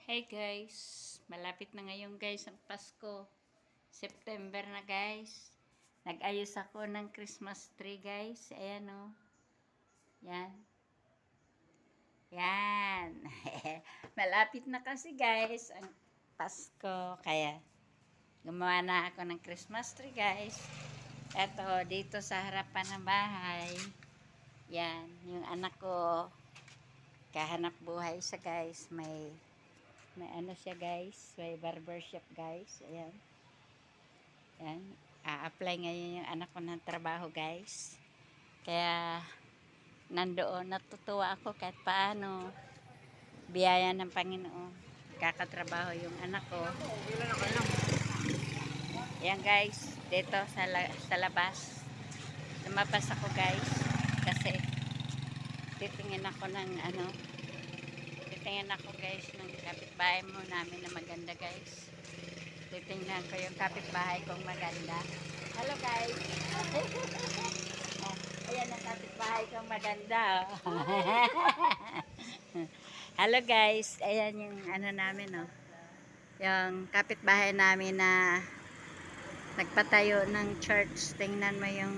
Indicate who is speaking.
Speaker 1: Hey guys, malapit na ngayon guys ang Pasko. September na guys. Nag-ayos ako ng Christmas tree guys. Ayan o. Yan. Yan. Malapit na kasi guys ang Pasko. Kaya gumawa na ako ng Christmas tree guys. Eto, dito sa harapan ng bahay. Yan. Yung anak ko, kahanap buhay siya guys. May ano siya guys, may barbershop guys. Ayan. Ayan. A-apply ngayon yung anak ko ng trabaho guys. Kaya nandoon natutuwa ako kahit paano. Biyaya ng Panginoon. Kakatrabaho yung anak ko. Ayan guys, dito sa labas. Lumabas ako guys. Kasi titingin ako ng titingin ako guys ng kapitbahay mo namin na maganda guys. Titingnan ko yung kapitbahay kong maganda. Hello guys. Ayan ang kapitbahay kong maganda. Hello guys. Ayan yung namin yung kapitbahay namin na nagpatayo ng church. Tingnan mo yung